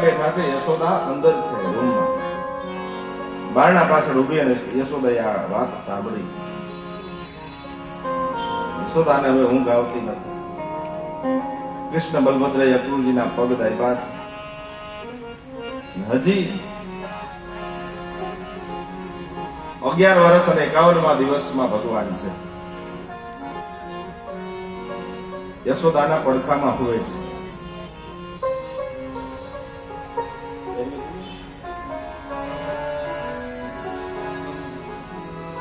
બેઠા છે, યશોદા અંદર છે રૂમમાં, બારણા પાછળ ઊભી, અને યશોદાએ આ વાત સાંભળી. યશોદાને હવે ઊંઘ આવતી નથી. કૃષ્ણ બલભદ્રએ અક્રૂરજીના પગ દાબ્યા છે. હજી 11 વર્ષ અને 51મા દિવસમાં ભગવાન છે. યશોદાના પડખામાં હુએ છે.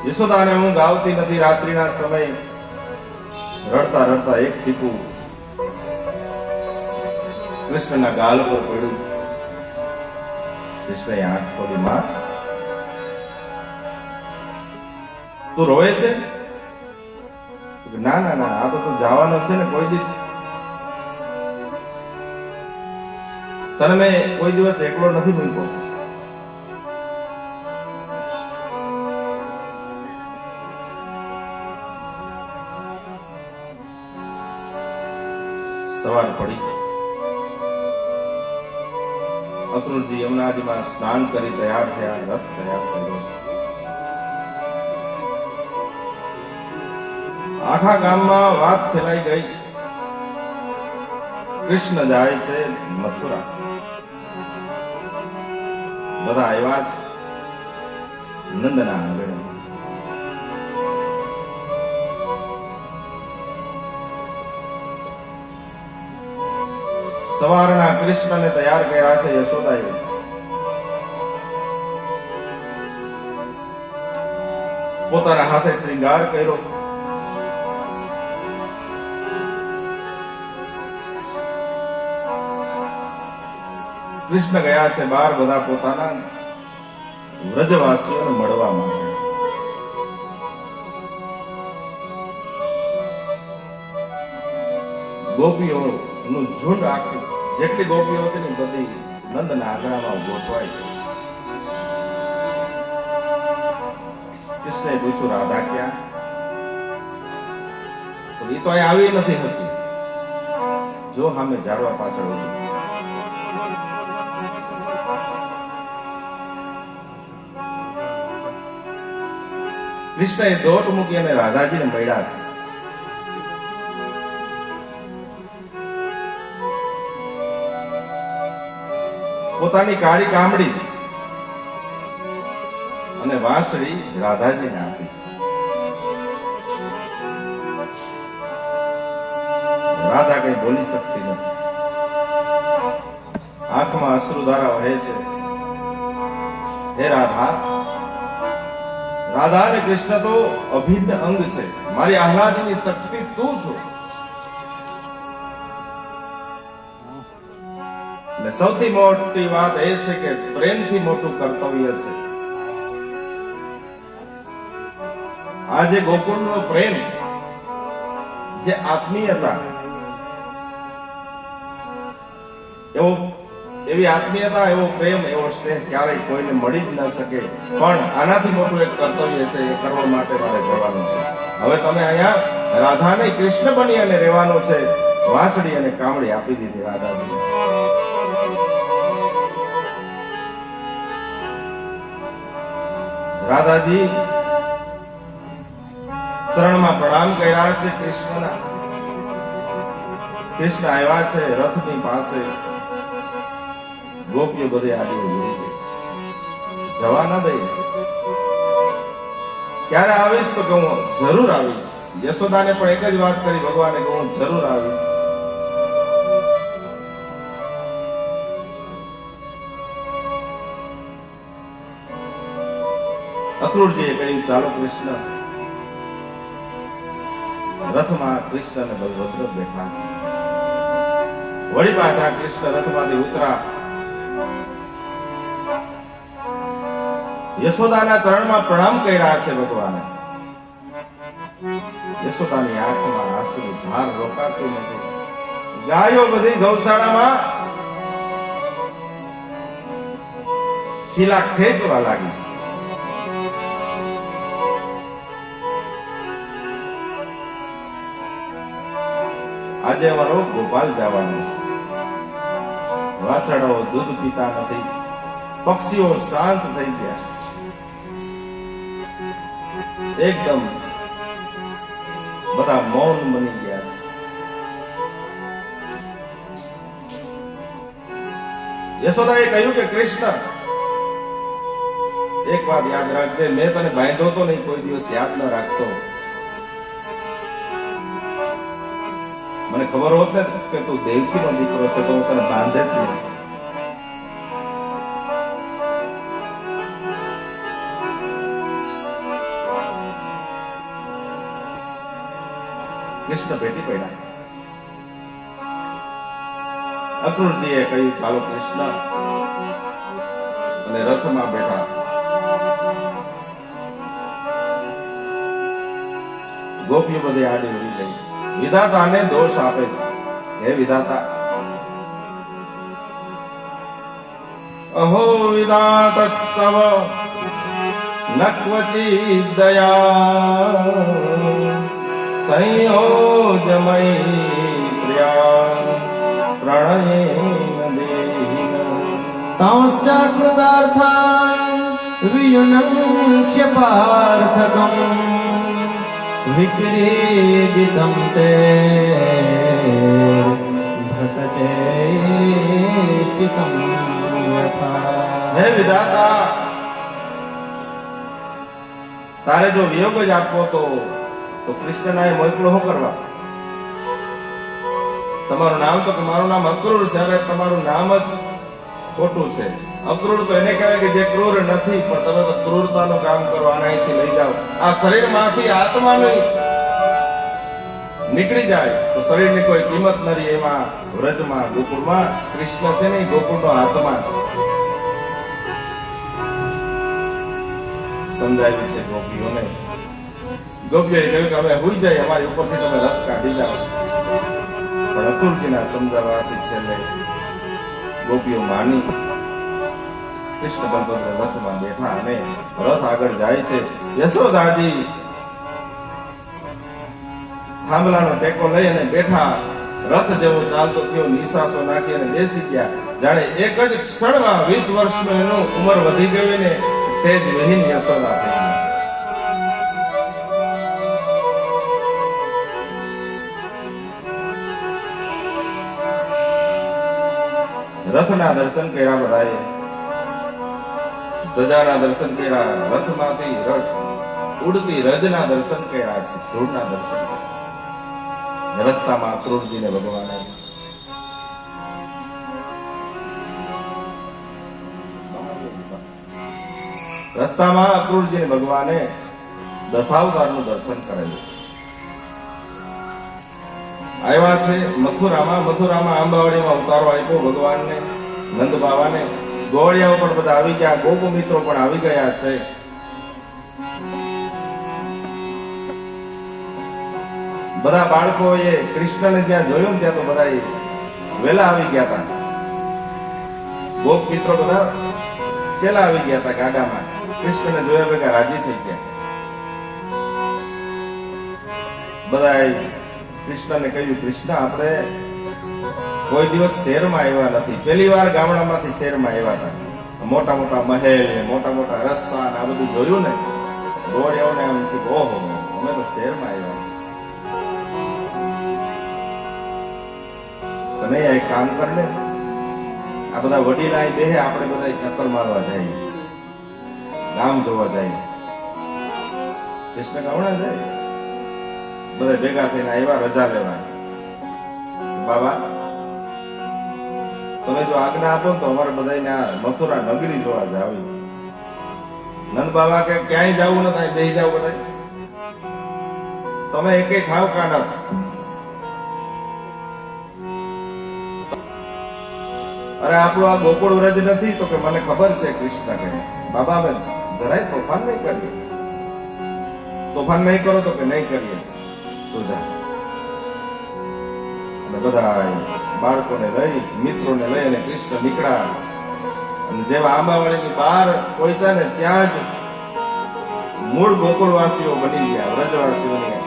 યશોદાને ઊંઘ આવતી નથી. રાત્રિના સમયે રડતા રડતા એક ટીપું કૃષ્ણના ગાલ પર પડ્યું. કૃષ્ણએ આંખ ખોલી. માં, તું રોવે છે? ના ના ના, આ તો તું જવાનો છે ને. કોઈ દી તને મેં કોઈ દિવસ એકલો નથી મૂક્યો. સવાર પડી. અક્રૂરજી યમુનાજીમાં સ્નાન કરી તૈયાર થયા, રથ તૈયાર કર્યો. આખા ગામમાં વાત ફેલાઈ ગઈ. કૃષ્ણ જાય છે મથુરા. બધા આવ્યા છે નંદના આંગણે. સવારના કૃષ્ણને તૈયાર કર્યા છે યશોદાએ. પોતાના હાથે શ્રૃંગાર કર્યો. કૃષ્ણ ગયા છે બહાર બધા પોતાના વ્રજવાસીઓને મળવા માટે. ગોપીઓનું ઝુંડ આખું, જેટલી ગોપીઓ હતી ને બધી નંદના આંગણામાં ગોઠવાઈ. કૃષ્ણએ પૂછ્યું, રાધા ક્યાં? તો એ તો અહીં આવી નથી હતી. જો સામે ઝાડવા પાછળ હતી. કૃષ્ણએ દોટ મૂકી અને રાધાજીને મળ્યા છે. પોતાની કાળી કામડી અને વાંસળી રાધાજીને આપી છે. રાધા કઈ બોલી શકતી નથી. આંખમાં અશ્રુધારા વહે છે. હે રાધા, રાધા અને કૃષ્ણ તો અભિન્ન અંગ છે. મારી આહલાદની શક્તિ તું છો. અને સૌથી મોટી વાત એ છે કે પ્રેમથી મોટું કર્તવ્ય છે. આજે ગોકુળનો પ્રેમ, જે આત્મીયતા, એવી આત્મીયતા, એવો પ્રેમ, એવો સ્નેહ ક્યારેય કોઈને મળી જ ન શકે. પણ આનાથી મોટું એક કર્તવ્ય છે, એ કરવા માટે મારે જવાનું છે. હવે તમે અહીંયા રાધા ને કૃષ્ણ બની અને રહેવાનું છે. વાંસળી અને કામળી આપી દીધી રાધાજી. રાધાજી ચરણમાં પ્રણામ કર્યા છે કૃષ્ણના. કૃષ્ણ આવ્યા છે રથની પાસે. ગોપીઓ બધે આડી ઉભી ગઈ. જવા ન દઈ. ક્યારે આવીશ? તો કહું જરૂર આવીશ. યશોદાને પણ એક જ વાત કરી ભગવાને, કહું જરૂર આવીશ. અક્રૂરજીએ કહ્યું, ચાલો કૃષ્ણ. રથમાં કૃષ્ણ અને બલભદ્ર બેઠા છે. વળી પાછા કૃષ્ણ રથમાંથી ઉતરા. યશોદાના ચરણમાં પ્રણામ કર્યા છે ભગવાને. યશોદાની આંખમાં આંસુની ધાર રોકાતી નથી. ગાયો બધી ગૌશાળામાં ખીલા ખેંચવા લાગી. આજે અમારો ગોપાલ જવાનો છે. વાસળાઓ દૂધ પીતા નથી, પક્ષીઓ શાંત થઈ ગયા, એકદમ બધા મૌન બની ગયા છે. યશોદાએ કહ્યું કે કૃષ્ણ, એક વાત યાદ રાખજે, મેં તને બાંધ્યો તો નહીં, કોઈ દિવસ યાદ ન રાખતો. મને ખબર હોત ને કે તું દેવકીનો દીકરો છે તો હું તને બાંધે જ નહીં. કૃષ્ણ ભેટી પડ્યા. અક્રૂરજીએ કહ્યું ચાલો કૃષ્ણ, અને રથમાં બેઠા. ગોપીઓ બધી આડી ઉડી ગઈ. વિધાતાને દોષ આપે છે. હે વિધાતા, અહો વિધાતસ્તવ ન ક્વચિદ દયા સંયોજમયી પ્રિયા પ્રણયેન દેહિન तांश्च कृतार्थां वियुनक्ष्य पार्थकं विक्रीडितं ते भृतचेष्टितं यथा. હે વિધાતા, તારે જો વિયોગ જ આપવો તો કૃષ્ણના એ મોકલો શું કરવા? તમારું નામ તો મારું નામ અક્રૂર છે, અરે તમારું નામ જ ખોટું છે. અક્રૂર તો એને કહેવાય કે જે ક્રૂર નથી, પણ તમે તો ક્રૂરતાનું કામ કરો. આને અહીંથી લઈ જાઓ. આ શરીરમાંથી આત્મા નહીં નીકળી જાય તો શરીરની કોઈ કિંમત ન રહી. એમાં વ્રજમાં ગોકુળમાં કૃષ્ણ છે ને, ગોકુળનો આત્મા છે. સમજાવી છે ગોપીઓને. ગોપીઓએ કહ્યું કે અમે હુઈ જાય, અમારી ઉપરથી તમે રથ કાઢી જાઓ. પણ અક્રૂરજીના સમજાવવાથી છેલ્લે ગોપીઓ માની. કૃષ્ણ બલભદ્ર રથમાં બેઠા અને રથ આગળ જાય છે. યશોદાજી થાંભલાનો ટેકો લઈ અને બેઠા. રથ જેવો ચાલતો થયો, નિશાસો નાખી અને બેસી ગયા. જાણે એક જ ક્ષણમાં 20 વર્ષનું એનું ઉંમર વધી ગયું ને તેજ વિહીન યશોદા થઈ ગઈ. રથના દર્શન કર્યા બધાએ, ધજાના દર્શન કર્યા, રથમાંથી ઉડતી રજના દર્શન કર્યા છે, ધૂળના દર્શન કર્યા. રસ્તામાં અક્રૂરજીને ભગવાને દશાવતારનું દર્શન કરેલું. આવ્યા છે મથુરામાં આંબાવાડીમાં ઉતારો આપ્યો ભગવાનને, નંદ બાવાને. ગોળિયાઓ પણ બધા આવી ગયા, ગોપ મિત્રો પણ આવી ગયા છે. બધા બાળકોએ કૃષ્ણને જ્યાં જોયું ત્યાં તો બધા વેલા આવી ગયા હતા. ગોપ મિત્રો બધા પેલા આવી ગયા હતા ગાડામાં. કૃષ્ણને જોયા ભેગા રાજી થઈ ગયા. બધા કૃષ્ણને કહ્યું, કૃષ્ણ આપણે કોઈ દિવસ શહેરમાં આવ્યા નથી, પહેલી વાર ગામડામાંથી શહેરમાં આવ્યા હતા. મોટા મોટા મહેલ, મોટા મોટા રસ્તા આ બધું જોયું ને, ગોળિયાઓને એમ કે ઓહો, અમે તો શહેરમાં આવ્યા છીએ. તને એક કામ કર ને, આ બધા વડીલા બેહે, આપણે બધા ચક્કર મારવા જઈએ, ગામ જોવા જઈએ. કૃષ્ણ ગામડા જાય. બધા ભેગા થઈને આવ્યા રજા લેવા. બાબા, તમે જો આજ્ઞા આપો તો અમારે બધાને આ મથુરા નગરી જોવા જાવી. નંદ બાબા કે ક્યાંય જવું નથી, બેસી જાવ બધા, તમે એકે ખાવ કાનક. અરે આપણું આ ગોકુળ વ્રજ નથી તો કે મને ખબર છે. કૃષ્ણ કહે, બાબા અમે જરાય તોફાન નહીં કરીએ. તોફાન નહીં કરો તો કે નહીં કરીએ. તો જા. અને બધા બાળકોને લઈ, મિત્રોને લઈ અને કૃષ્ણ નીકળ્યા. અને જેવા આંબાવાડીની બહાર પહોંચ્યા ને ત્યાં જ મૂળ ગોકુળવાસીઓ બની ગયા, વ્રજવાસીઓ બની ગયા.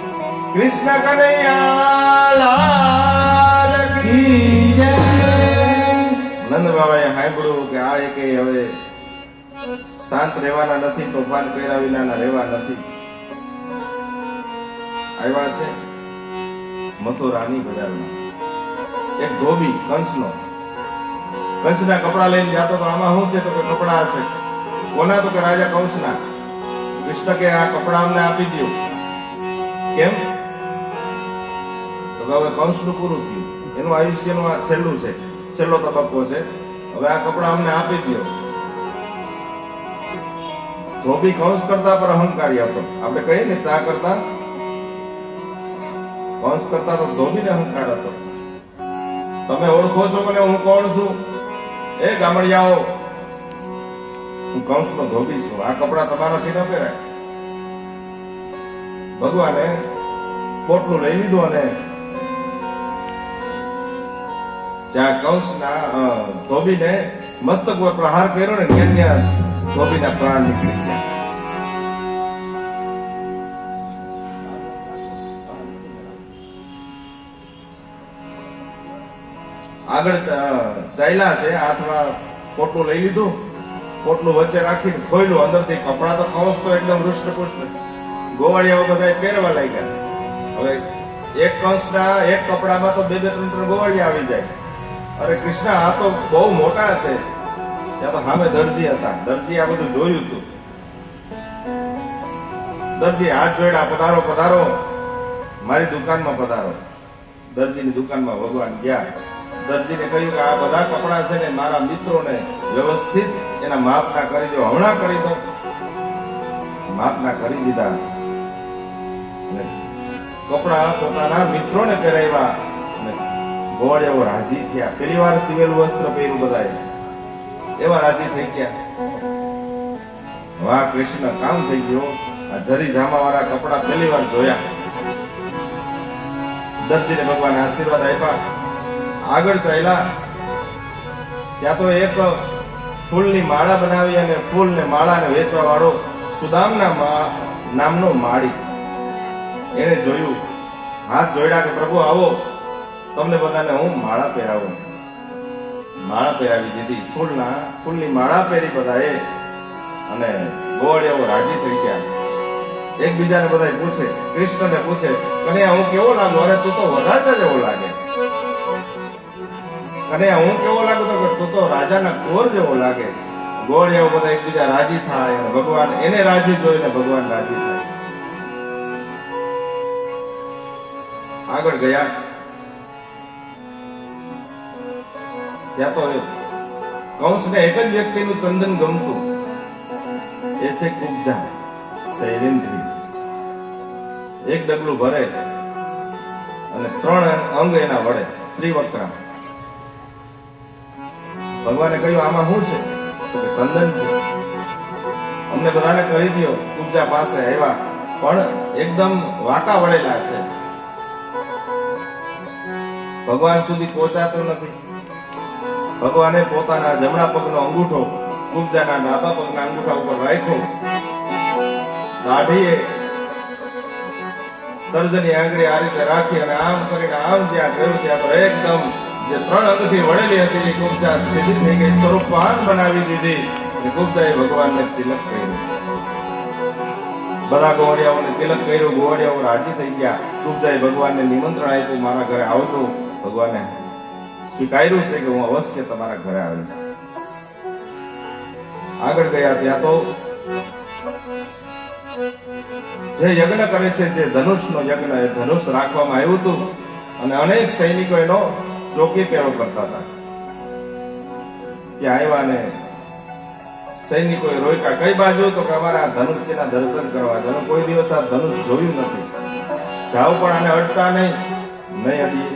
કૃષ્ણ કનૈયા લાલ કી જય. નંદ બાબાએ સાંભળ્યું કે આ એકે હવે શાંત રહેવાના નથી, તોફાન કર્યા વિનાના રહેવા નથી. આવ્યા છે મથુરાની બજારમાં એક ધોબી કંસનો, કંસના કપડા લઈને જતો તો આમાં શું છે તો કે કપડા હશે. કોના તો કે રાજા કંસના. કૃષ્ણ કે આ કપડા અમને આપી દો. કેમ તો કે હવે કંસનું પૂરું થયું, એનું આયુષ્યનું આ છેલ્લું છે, છેલ્લો તબક્કો છે, હવે આ કપડા અમને આપી દો. ધોબી કંસ કરતા પર અહંકારી હતો. આપણે કહીએ ને ચા કરતા કંસ કરતા તો ધોબીને અહંકાર હતો. તમે ઓળખો છો મને, હું કોણ છું? એ ગામડિયાઓ, હું કંસનો ધોબી છું, આ કપડા તમારાથી ન પહેરાય. ભગવાને પોટલું લઈ લીધું અને જ્યાં કંસના ધોબીને મસ્તક પર પ્રહાર કર્યો ને ત્યાં ધોબીના પ્રાણ નીકળી ગયા. આગળ ચાલ્યા છે, હાથમાં પોટલું લઈ લીધું, પોટલું વચ્ચે રાખીને ખોલ્યું, અંદરથી કપડા તો કંસ તો એકદમ હૃષ્ટપુષ્ટ, ગોવાળિયાઓ બધા પહેરવા લાગ્યા. હવે એક કંસના એક કપડામાં તો બે બે ત્રણ ત્રણ ગોવાળિયા આવી જાય. અરે કૃષ્ણ, આ તો બહુ મોટા છે. ત્યાં તો સામે દરજી હતા, દરજી આ બધું જોયું હતું. દરજી હાથ જોડ્યા, પધારો પધારો, મારી દુકાનમાં પધારો. દરજીની દુકાનમાં ભગવાન ગયા. દરજીને કહ્યું કે આ બધા કપડા છે ને મારા મિત્રોને વ્યવસ્થિત એના માપના કરી દો, હમણાં કરી દો. માપના કરી દીધા. કપડા પોતાના મિત્રોને પહેરાવ્યા અને ગોવાળિયાઓ રાજી થયા. પેલી વાર સીવેલું વસ્ત્ર પહેર્યું બધાએ, એવા રાજી થઈ ગયા. વાહ કૃષ્ણ, કામ થઈ ગયો. આ જરી જામા વાળા કપડા પહેલી વાર જોયા. દરજીને ભગવાને આશીર્વાદ આપ્યા. આગળ ચાલ્યા ત્યાં તો એક ફૂલની માળા બનાવી અને ફૂલ ને માળાને વેચવા વાળો સુદામના નામનો માળી, એને જોયું, હાથ જોડ્યા કે પ્રભુ આવો, તમને બધાને હું માળા પહેરાવું. માળા પહેરાવી દીધી, ફૂલની માળા પહેરી બધાએ અને ગોવાળિયાઓ રાજી થઈ ગયા. એકબીજાને બધા પૂછે, કૃષ્ણને પૂછે, કનૈયા હું કેવો લાગુ? અરે તું તો વરરાજા જેવો લાગે. કનૈયા હું કેવો લાગુ? તો તું તો રાજાના કોર જેવો લાગે. ગોવાળિયાઓ બધા એકબીજા રાજી થાય અને ભગવાન એને રાજી જોઈને ભગવાન રાજી થાય. આગળ ગયા ત્યાં તો કંસને એક જ વ્યક્તિનું ચંદન ગમતું, એ છે કુબ્જા શૈલેન્દ્રી. એક ડગલું ભરે અને 3 અંગ એના વડે, ત્રિવક્રા. ભગવાને કહ્યું આમાં શું છે? તો કે ચંદન છે, અમને બધાને કરી દો. કુબ્જા પાસે આવ્યા પણ એકદમ વાંકા વળેલા છે, ભગવાન સુધી પહોંચાતું નથી. ભગવાને પોતાના જમણા પગનો અંગૂઠો કુબ્જાના ડાબા પગના અંગૂઠા ઉપર રાખ્યો. દાઢીએ તર્જની આંગળી આ રીતે રાખી અને આમ કરીને આમ જ્યાં કર્યું ત્યાં પર એકદમ જે 3 અંગથી વળેલી હતી એ કુબ્જા સીધી થઈ ગઈ, સ્વરૂપવાન બનાવી દીધી. કુબ્જાએ ભગવાનને તિલક કર્યું. બધા ગોવાળિયાઓને તિલક કર્યું, ગોવાળિયાઓ રાજી થઈ ગયા. કુબ્જાએ ભગવાનને નિમંત્રણ આપ્યું, મારા ઘરે આવજો. ભગવાને સ્વીકાર્યું છે કે હું અવશ્ય તમારા ઘરે આવીશ. આગળ ગયા ત્યાં તો જે યજ્ઞ કરે છે, જે ધનુષનો યજ્ઞ, એ ધનુષ રાખવામાં આવ્યું હતું અને અનેક સૈનિકો એનો ચોકી પહેરો કરતા હતા. ત્યાં આવ્યા ને સૈનિકોએ રોક્યા, કઈ બાજુ? તો કે અમારે આ ધનુષ્યના દર્શન કરવા છે. કોઈ દિવસ આ ધનુષ જોયું નથી, જાઓ પણ આને અડતા નહીં. નહીં અડીએ,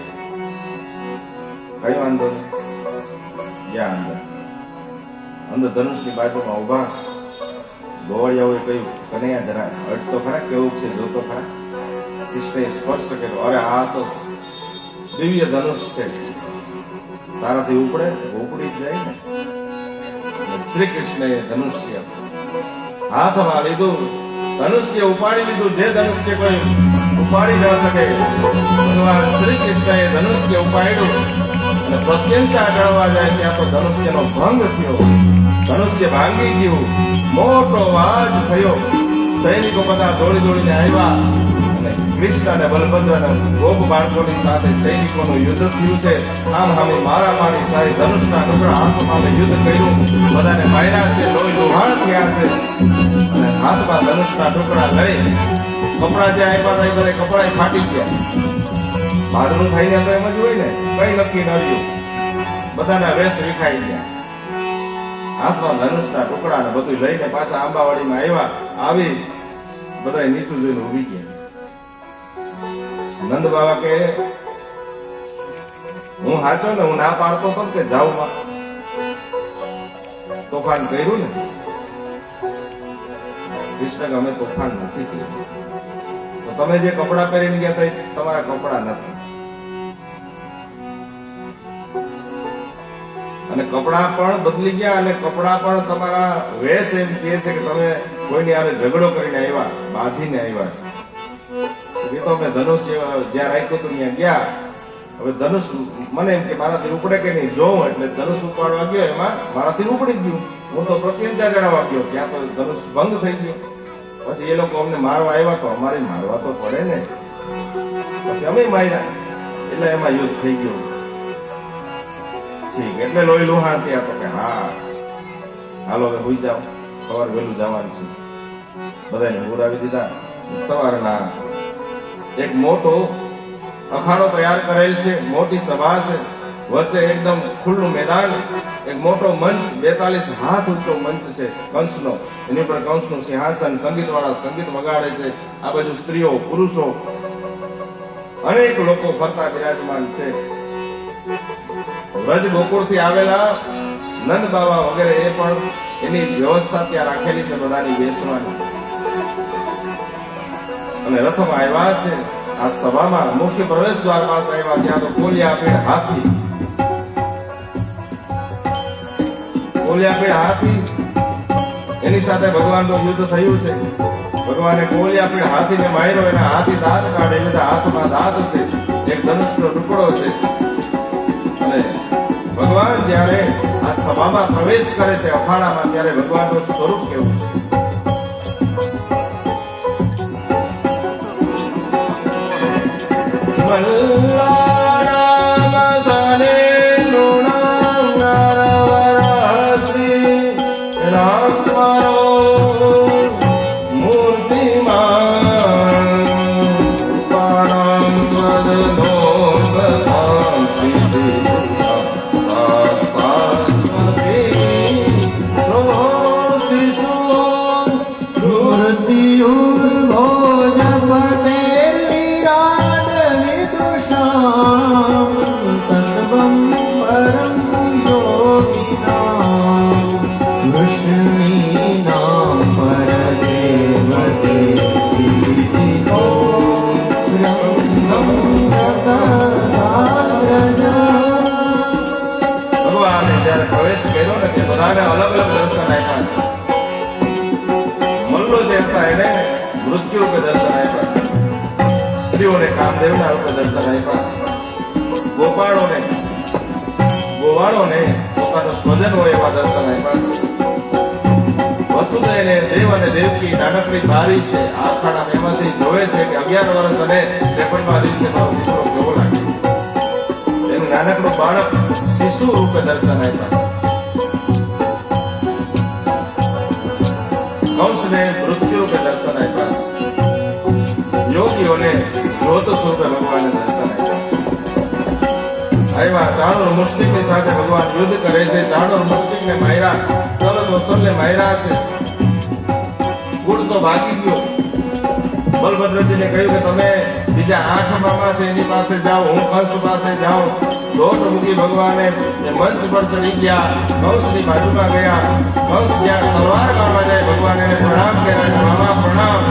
કઈ વાંધો નહીં. ગયા અંદર ધનુષની બાજુમાં ઉભા. ગોવાળિયાઓએ કહ્યું, કનૈયા જરા અડતો ખરા, કેવું છે જોતો ખરા. કૃષ્ણએ સ્પર્શ કર્યો. અરે આ તો દિવ્ય ધનુષ છે, તારાથી ઉપડે ઉપડી જ જાય ને. શ્રી કૃષ્ણએ ધનુષ્ય હાથમાં લીધું, ધનુષ્ય ઉપાડી લીધું. જે ધનુષ્ય કોઈ ઉપાડી ન શકે, ભગવાન શ્રી કૃષ્ણએ ધનુષ્ય ઉપાડ્યું અને પ્રત્યંતા જળવા જાય ત્યાં તો ધનુષ્યનો ભંગ થયો, ધનુષ્ય ભાંગી ગયું, મોટો અવાજ થયો. સૈનિકો બધા દોડી દોડીને આવ્યા અને કૃષ્ણ અને બલભદ્ર અને ગોપ બાળકોની સાથે સૈનિકોનું યુદ્ધ થયું છે. આમ હામી મારામારી થાય, ધનુષના ટુકડા હાથમાં યુદ્ધ કર્યું, બધાને માર્યા છે, લોહી લુહાણ થયા છે. અને હાથમાં ધનુષના ટુકડા લઈ કપડા જે આપ્યા હતા એ બધા કપડા ફાટી ગયા. ભાડનું થઈને તો એમ જ હોય ને, કઈ નક્કી ન રહ્યું, બધાના વેશ વિખાઈ ગયા. હાથમાં ધનુષના ટુકડા ને બધું લઈને પાછા આંબાવાડીમાં આવ્યા. આવી બધા નીચું જોઈને ઉભી ગયા. નંદ બાબા કે હું સાચો ને, હું ના પાડતો હતો કે જાઉં માં તોફાન કર્યું ને. કૃષ્ણ કે અમે તોફાન નથી કર્યું. તો તમે જે કપડા પહેરીને ગયા હતા એ તમારા કપડા નથી, અને કપડા પણ બદલી ગયા, અને કપડા પણ તમારા વેશ એમ કહે છે કે તમે કોઈની હારે ઝઘડો કરીને આવ્યા, બાંધીને આવ્યા છે. એ તો અમે ધનુષ જ્યાં રાખ્યું હતું ત્યાં ગયા. હવે ધનુષ મને એમ કે મારાથી ઉપડે કે નહીં જોઉં, એટલે ધનુષ ઉપાડવા ગયો, એમાં મારાથી ઉપડી ગયું. હું તો પ્રત્યંતા જણાવવા ગયો, ત્યાં તો ધનુષ ભંગ થઈ ગયો. પછી એ લોકો અમને મારવા આવ્યા, તો અમારે મારવા તો પડે ને. પછી અમે માર્યા, એટલે એમાં યુદ્ધ થઈ ગયું. ઠીક, એટલે લોહી લુહાણ ત્યાં તો કે હા હાલો હવે હોઈ જાઓ, સવારે વહેલું જવાનું છે. બધાને ઉરાવી દીધા. સવારના એક મોટો અખાડો તૈયાર કરેલ છે, મોટી સભા છે, વચ્ચે એકદમ ખુલ્લું મેદાન, એક મોટો મંચ, 42 હાથ ઊંચો મંચ છે કંસનો. એની પર કંસનું સિંહાસન, સંગીત વાળા સંગીત વગાડે છે. આ બાજુ સ્ત્રીઓ, પુરુષો, અનેક લોકો ફરતા બિરાજમાન છે. વ્રજ ગોકુળથી આવેલા નંદ બાબા વગેરે એ પણ એની વ્યવસ્થા ત્યાં રાખેલી છે બધાની બેસવાની. અને રથમાં આવ્યા છે. આ સભામાં મુખ્ય પ્રવેશ દ્વાર પાસે આવ્યા, ત્યાં તો કોલિયાપીડ હાથી, કોલિયાપીડ હાથી એની સાથે ભગવાનનું યુદ્ધ થયું છે. ભગવાને કોલિયાપીડ હાથીને માર્યો, એના હાથી દાંત કાઢી લીધા, હાથમાં દાંત છે, એક ધનુષનો ટુકડો છે. અને ભગવાન જ્યારે આ સભામાં પ્રવેશ કરે છે અખાડામાં, ત્યારે ભગવાનનું સ્વરૂપ કેવું છે? મલ્લારામ સને લુણાંગરવરહસ્તી રામવરો મૂર્તિમાન ઉપાણામ સ્વદનો સદાં સિદ્ધિ પ્રવેશ કર્યો ને તે બધાને અલગ અલગ દર્શન આપ્યા છે. મલ્લો જે હતા એને મૃત્યુ રૂપે દર્શન આપ્યા, સ્ત્રીઓને કામદેવના રૂપે દર્શન આપ્યા, ગોપાળોને ગોવાળોને પોતાનું સ્વજન હોય એવા દર્શન આપ્યા. વસુદેવને દેવ અને દેવકી નાનકડી બારી છે આ ખાડા, એમાંથી જોવે છે કે 11 વર્ષ અને 53મા દિવસે મારો દીકરો કેવો લાગે. એનું નાનકડું બાળક શિશુ રૂપે દર્શન આપ્યા. કંસને મૃત્યુ રૂપે દર્શન આપ્યા. યોગીઓને જ્યોત સ્વરૂપે ભગવાને દર્શન આપ્યા. આવ્યા ચાણુર મુષ્ટિકની સાથે ભગવાન યુદ્ધ કરે છે. ચાણુર મુષ્ટિકને માર્યા, સલને માર્યા છે. ગુડ તો ભાગી ગયો. બલભદ્રજીને કહ્યું કે તમે બીજા 8 મામા છે એની પાસે જાઓ, હું કંસ પાસે જાઉં. દોટ મૂકી ભગવાને મંચ પર ચડી ગયા, કંસની બાજુમાં ગયા. કંસ જ્યાં તલવાર મારવા જાય, ભગવાન એને પ્રણામ કર્યા, મામા પ્રણામ.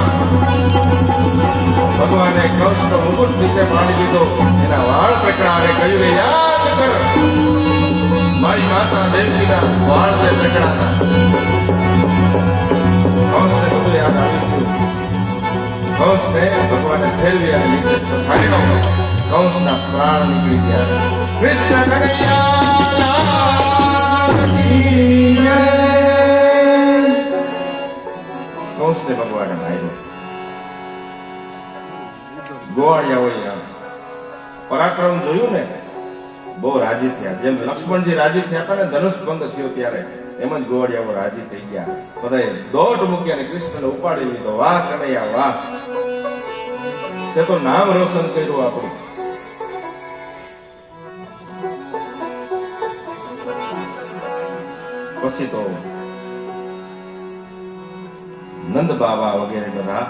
ભગવાને કંસનો મુકુટ નીચે પાડી દીધો, એના વાળ પકડાવે, કહ્યું કે યાદ કર મારી માતા દેવકીના વાળ જે પકડાતા. કંસને બધું યાદ આવી ગયું. કંસને ભગવાને ફેરવી અને નીચે પછાડી નાખ્યો. કંસના પ્રાણ નીકળી ગયા. કૃષ્ણ કનૈયા કંસને ભગવાને માર્યો. ગોવાળિયાઓએ પરાક્રમ જોયું ને, બહુ રાજી થયા. જેમ લક્ષ્મણજી રાજી થયા હતા ને ધનુષ ભંગ થયો ત્યારે, એમ જ ગોવાળિયાઓ રાજી થઈ ગયા. બધાએ દોટ મૂકી અને કૃષ્ણને ઉપાડી લીધો. વાહ કનૈયા વાહ, તે તો નામ રોશન કર્યું આપણું. પછી તો નંદ બાબા વગેરે બધા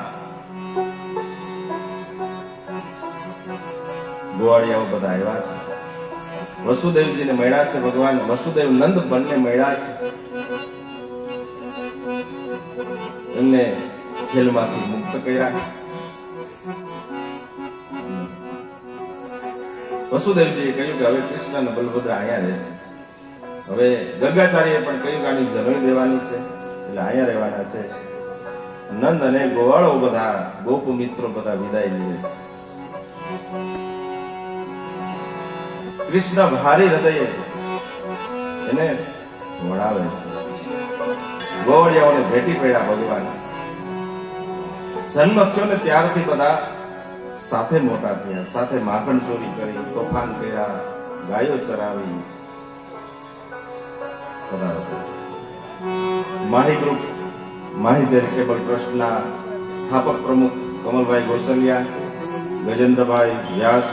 ગોવાળિયાઓ બધા આવ્યા છે. વસુદેવજીને મળ્યા છે. ભગવાન વસુદેવ નંદ બંને મળ્યા છે. એમને જેલમાંથી મુક્ત કર્યા. વસુદેવજીએ કહ્યું કે હવે કૃષ્ણ અને બલભદ્ર અહીંયા રહેશે. હવે ગંગાચાર્યએ પણ કહ્યું કે આની જનોઈ દેવાની છે, એટલે અહીંયા રહેવાના છે. નંદ અને ગોવાળો બધા ગોપ મિત્રો બધા વિદાય લે છે. કૃષ્ણ ભારી હૃદયે એને વળાવે છે. ગોવાળિયાઓને ભેટી પડ્યા ભગવાન. જન્મ થયો ને ત્યારથી બધા સાથે મોટા થયા. સાથે માખણ ચોરી કરી, તોફાન કર્યા, ગાયો ચરાવી. માહી ગ્રુપ, માહી ચેરિટેબલ ટ્રસ્ટના સ્થાપક પ્રમુખ કમલભાઈ ગોસલિયા, ગજેન્દ્રભાઈ વ્યાસ,